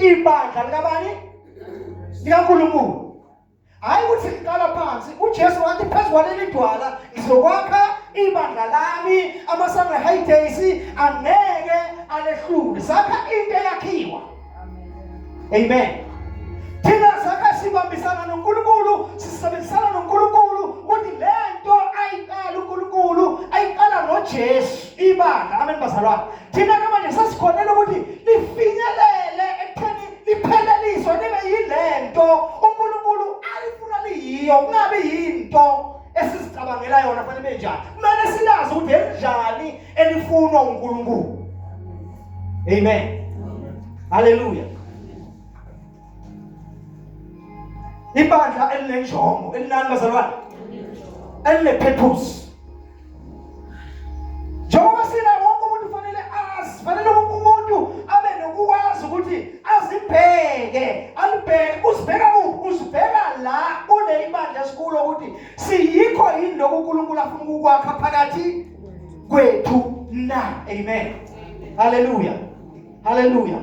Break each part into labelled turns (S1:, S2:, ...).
S1: ibandla likabani? likaNkulunkulu. Hayi ukuthi ngiqala phansi uJesu wathi phezu kwaleli dwala ngizokwakha ibandla lami, amasango eHades angeke alehlule. Sakha into eyakhiwa. Amen. Thina sakha sibambisana noNkulunkulu, sisebenzisana noNkulunkulu ukuthi lento ayiqala uNkulunkulu ayiqala noJesu ibandla. Amen bazalwane. Thina manje sesikhonela ukuthi lifinyelele ekutheni lipheleliswe libe yilento uNkulunkulu alifuna liyiyo, kungabi yinto esizicabangela yona fanele benjani. Kumele silazi ukuthi enjani elifunwa uNkulunkulu. Amen. Hallelujah. Ibandla elinenjongo, elinani bazalwane? Eline-purpose. Njengoba sina wonke umuntu fanele azi, fanele wonke umuntu abe nokukwazi ukuthi azibheke, alibheke, uzibheka kuphi? Uzibheka la kule ibandla esikulo ukuthi siyikho yini lokho uNkulunkulu afuna ukwakha phakathi kwethu na. Amen. Hallelujah. Hallelujah.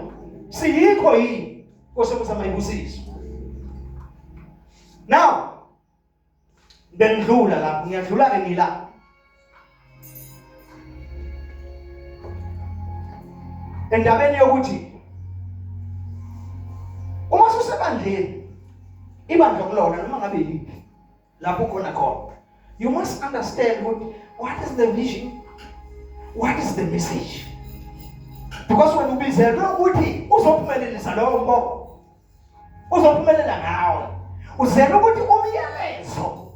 S1: Siyikho yini osebenzisa mayibusisi. Now, bengidlula lapho, ngiyadlula ke ngila. Endabeni yokuthi uma susebandleni, ibandla kulona noma ngabe yini lapho khona khona, you must understand what is the vision, what is the message. Because when ubizelwe ukuthi uzophumelelisa lowo mbo, uzophumelela ngawe. Uzele ukuthi umyalezo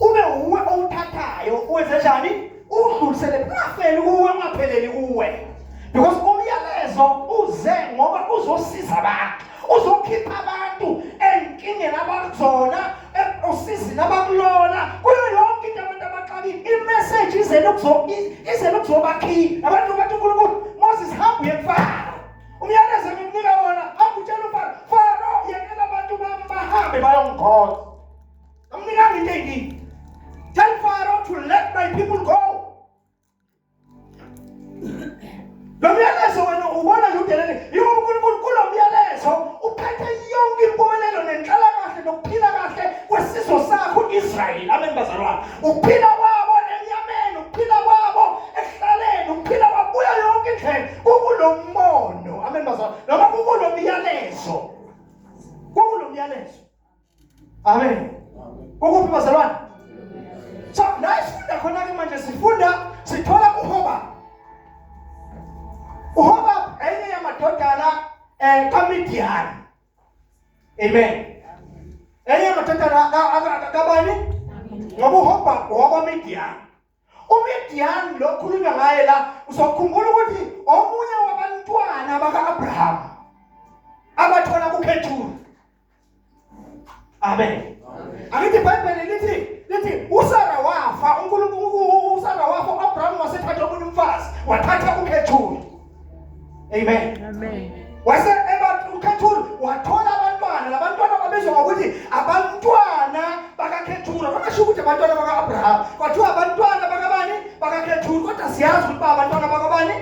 S1: ube uwe owuthathayo uwenze njani? Udlulisele phela kuwe, ungapheleli kuwe. Because umyalezo uze ngoba uzosiza abantu, uzokhipha abantu enkingeni abakuzona, usizini abakulona, kuyo yonke into abantu abaxakile. I-message ize lokuzobakhiya abantu bathi uNkulunkulu Moses hamba uye kuFaro. Umyalezo ngimnika wona, hamba utshela uFaro, Faro yekela abantu bahambe bayongikhoza. Amnikanga into engini. Tell Pharaoh to let my people go. Lo myalezo wena ubona nje udelele. Yiko uNkulunkulu kulo myalezo uphethe yonke impumelelo nenhlalakahle nokuphila kahle kwesizwe sakho Israel. Amen bazalwane. Ukuphila kwabo enyameni, ukuphila kwabo ehlaleni, ukuphila kwabuya yonke indlela kulo mmono. Amen bazalwane. Noma kulo myalezo. Kulo myalezo. Amen. Ukuphi bazalwane? So la sifunda khona ke manje sithola uHoba. uHoba enye yamadodana kaMidian. Amen. Enye yamadodana kabani? Ngoba uHoba wakwaMidian. uMidian lo khulunywa ngaye la uzokhumbula ukuthi omunye wabantwana baka-Abraham abathola kuKhethuri. Amen. Angithi iBhayibheli lithi uSara wafa, uNkulunkulu uSara wafa, uAbraham wasethatha omunye umfazi, wathatha uKhethuri. Amen.
S2: Amen.
S1: Wase uKhethuri wathola abantwana, labantwana babizwa ngokuthi abantwana bakaKhethuri. Akasho ukuthi abantwana baka-Abraham, kwathiwa abantwana bakabani? BakaKhethuri. Kodwa siyazi ukuthi abantwana bakabani?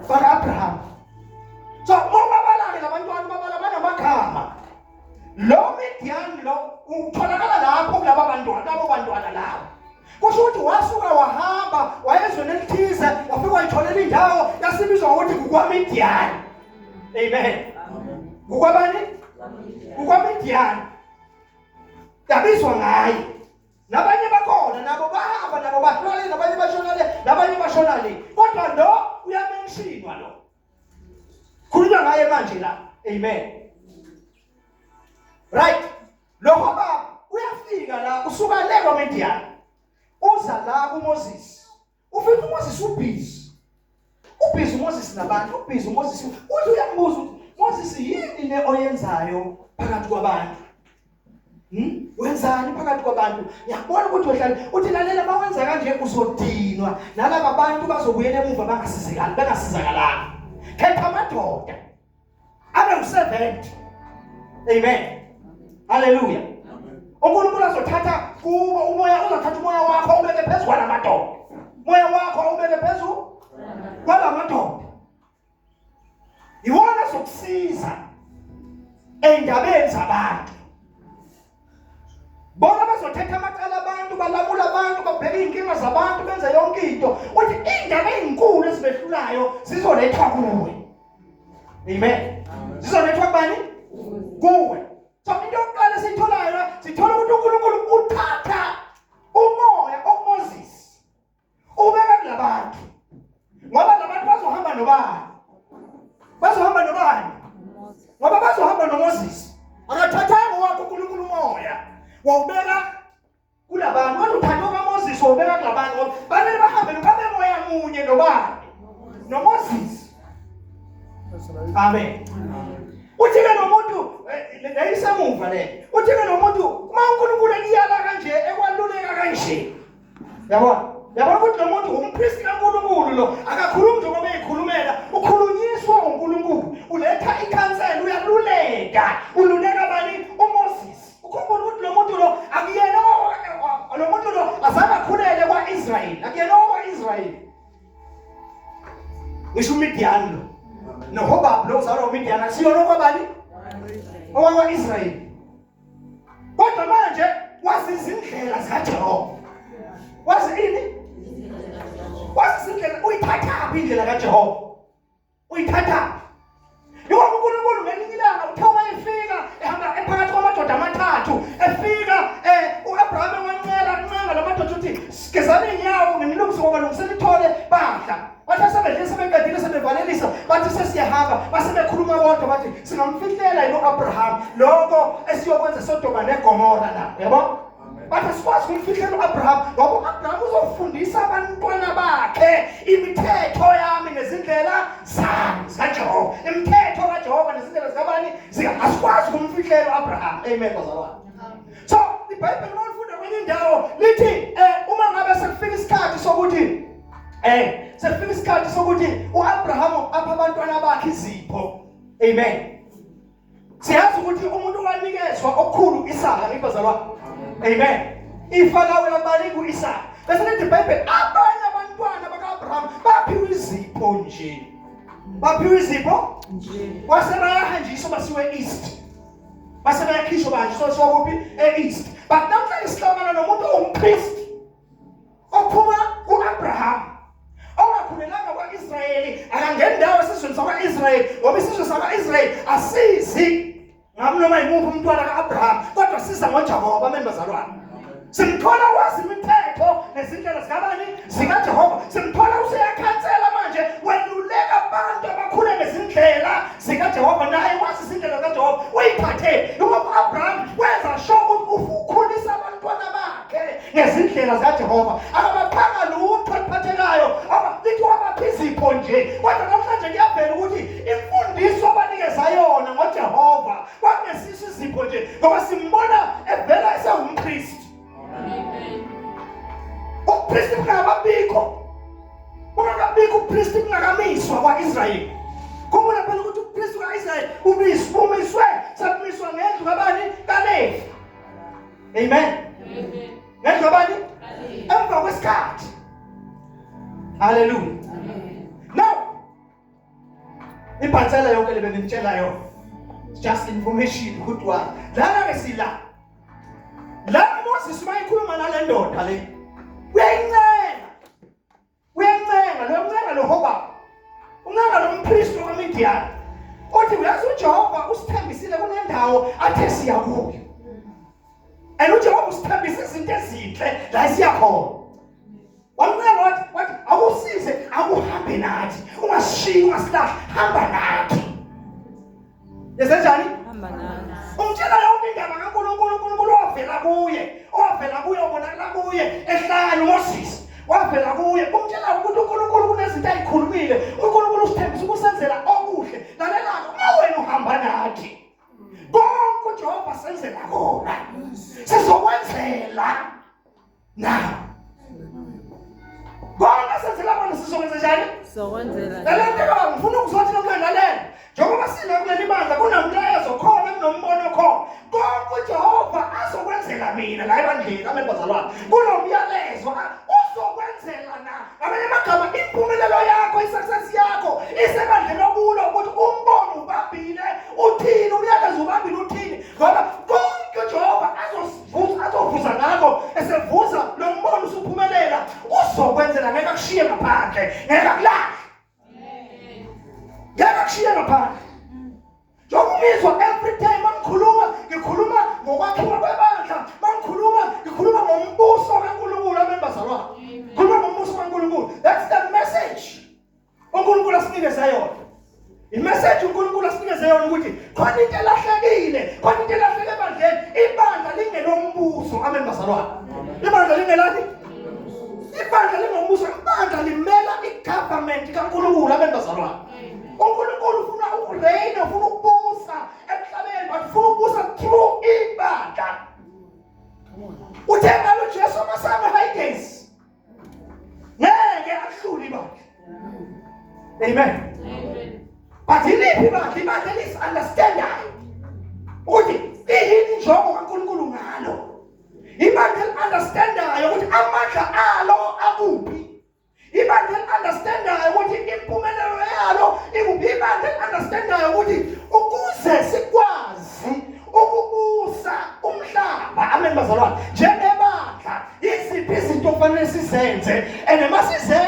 S1: Baka-Abraham. So uma balake labantwana babala banamagama. Lo Midian lo utholakala lapho kulabo bantwana labo. Kusho ukuthi wasuka wahamba wayezweni elithize wafika wayitholela indawo yasibizwa ngokuthi kuKwaMidian. Amen. Kukwabani? KuKwaMidian. Yabizwa ngaye. Nabanye bakhona nabo bahamba nabo bahlala nabanye bashona le. Kodwa lo uyamentionwa lo. Khulunywa ngaye manje la. Amen. Right. Lo Hoba uyafika la usuka le kwaMidian. Uza la kuMoses. Ufika uMoses ubhizi. Ubhizi uMoses nabantu, ubhizi uMoses. Uthi uyambuza ukuthi Moses yini le oyenzayo phakathi kwabantu? Wenzani phakathi kwabantu? Ngiyabona ukuthi wehlala uthi lalela bawenza kanje uzodinwa. Nalabo abantu bazobuyela emuva bangasizakalanga. Khetha amadoda. Abe u-servant. Amen. Hallelujah. uNkulunkulu azothatha kubo umoya, uzothatha umoya wakho ubeke phezu kwalamadoda. Umoya wakho ubeke phezu kwalamadoda. Iwona sokusiza endabeni zabantu. Bona bazothetha amacala abantu, balamula abantu, babheke inkinga zabantu, benze yonke into. Uthi indaba ezinkulu ezibehlulayo zizolethwa kuwe. Amen. Zizolethwa kubani? Kuwe. So into yokuqala sitholayo, sithola ukuthi uNkulunkulu uthatha umoya oMoses ubeka kulabantu. Ngoba labantu bazohamba nobani? Bazohamba nobani? Ngoba bazohamba noMoses. Akathathanga wakho uNkulunkulu umoya wawubeka kulabantu. Wathi uthatha kaMoses wawubeka kulabantu ngoba banele bahambe nobabe moya munye nobani? NoMoses. Amen. Uthike nomuntu leyisemuva le. Uthike nomuntu uma uNkulunkulu ekuyala kanje ekwaluleka kanje. Yabona? Yabona ukuthi nomuntu umpriest kaNkulunkulu lo akakhulumi nje ngoba eyikhulumela, ukhulunyiswa uNkulunkulu. Uletha ikhansela uyaluleka. Ululeka bani? uMoses. Ukhumbula ukuthi lo muntu lo akuyena lo muntu lo azange akhulele kwaIsrayeli. Akuyena kwaIsrayeli. Ngisho uMidian lo. NoHobab lo uzalwa uMidian asiyona kwabani? Okwa-Israyeli. Kodwa manje wazi izindlela zikaJehova. Wazi ini? Wazi izindlela uyithathaphi indlela kaJehova? Uyithathaphi? Yebo uNkulunkulu ngelinye ilanga uthoma efika ehamba ephakathi kwamadoda amathathu. Efika uAbraham wancenga lamadoda uthi sigezani inyawo ngimlungise ngoba lungisela ithole badla. Bathi sebedle sebeqedile sebevalelisa bathi sesiyahamba basebekhuluma kodwa bathi singamfihlela yilo Abraham lokho esiyokwenza Sodoma neGomora la. Yabo? Bathi sikwazi ukumfihlela uAbraham ngoba uAbraham uzofundisa abantwana bakhe imithetho yami nezindlela zami zikaJehova. Imithetho kaJehova nezindlela zikabani? Asikwazi ukumfihlela uAbraham. Amen bazalwane. So iBhayibheli malifunda kwenye indawo lithi uma ngabe sekufika isikhathi sokuthi sekufika isikhathi sokuthi uAbraham apha abantwana bakhe izipho. Amen. Siyazi ukuthi umuntu wanikezwa okukhulu Isaka ngibazalwa. Amen. Ifa lawo labali kuIsaka. Bese lithi iBhayibheli abanye abantwana bakaAbraham baphiwa izipho nje. Baphiwa izipho nje. Wasebayahanjiswa basiwe east. Basebayakhishwa banjiswa sokuphi east. But namhlanje isihlangana nomuntu ongumpriest ophuma kuAbraham. Ongakhulelanga kwaIsrayeli akangendawo esizweni sakwaIsrayeli ngoba isizwe sakwaIsrayeli asizi ngamnoma yimuphi umntwana kaAbraham kodwa siza ngoJehova ameni bazalwane. Simthola wazi imithetho nezindlela zikabani? ZikaJehova. Simthola useyakhansela manje weluleka abantu abakhule nezindlela zikaJehova naye wazi izindlela zikaJehova. Uyithathe ngoba uAbraham wenza sure ukuthi ukhulisa abantwana bakhe ngezindlela zikaJehova. Akabaphanga lutho oluphathekayo lithi wabapha izipho nje. Kodwa namhlanje kuyavela ukuthi imfundiso abanikeza yona ngoJehova kwakungesiso izipho nje ngoba simbona evela esewumpriest. Upriest kungababikho. Ungakabikho upriest kungakamiswa kwaIsrayeli. Khumbula phela ukuthi upriest kwaIsrayeli umiswe sakumiswa ngendlu kabani? kaLevi. Amen. Ngendlu kabani? Emva kwesikhathi. Hallelujah. Now ibhansela yonke le benitshela yona. Just information ukuthi wa. Lana besila. La Moses mayikhuluma nale ndoda le. Uyancenga lo Hobab. Uncenga lo mpriest kaMidian. Uthi uyazi uJehova usithembisile kunendawo athe siya kuyo. And uJehova usithembise izinto ezinhle la siya khona. Wamncela wathi akusize akuhambe nathi. Ungashiyi ungasilahla hamba nathi. Yesenjani? Hamba nathi. Umtshela yonke indaba kaNkulunkulu, uNkulunkulu wavela kuye ubonakala kuye ehlala uMoses. Wavela kuye umtshela ukuthi uNkulunkulu kunezinto ayikhulumile. uNkulunkulu usithembisa ukusenzela okuhle. Lalelaka uma wena uhamba nathi. Konke uJehova senzela kona. Sizokwenzela na. Konke senzela kona sizokwenza njani? Sizokwenzela. Lalelaka ngifuna ukuzothi lokulalela. Njengoba sina kuleli bandla kunamlayezo khona kunombono khona. Konke uJehova azokwenzela mina la ebandleni ameni bazalwane. Kunomyalezo uzokwenzela na. Ngamanye amagama impumelelo yakho, isuccess yakho isebandleni okulo ukuthi umbono ubabhile uthini, umyalezo ubambile uthini, ngoba konke uJehova azovuza ngakho, esevuza lo mbono usuphumelela, uzokwenzela ngeke akushiye ngaphandle, ngeke akulahle. Ngeke akushiye ngaphandle. Njengoba every time ngikhuluma ngokwakhiwa kwebandla, ngikhuluma ngombuso kaNkulunkulu abembazalwane. Ngikhuluma ngombuso kaNkulunkulu. That's the message uNkulunkulu asinikeza yona. I-message uNkulunkulu asinikeza yona ukuthi khona into elahlekile, khona into elahleke ebandleni. Ibandla lingenombuso abembazalwane. Ibandla lingelani? Ibandla lingombuso, ibandla limela i-government kaNkulunkulu abembazalwane. uNkulunkulu ufuna ukureign, ufuna ukubusa emhlabeni, but ufuna ukubusa through ibandla. Uthe ngalo Jesu masame high days, ngeke ahlule ibandla. Amen. But iliphi ibandla lis-understandayo ukuthi iyini injongo kaNkulunkulu ngalo. Ibandla li-understandayo ukuthi amandla alo akuphi. Ibandla li-understandayo ukuthi impumelelo yalo ikuphi. Ibandla li-understandayo ukuthi ukuze sikwazi ukubusa umhlaba, amen bazalwane, njengebandla iziphi izinto kufanele sizenze, and masizenza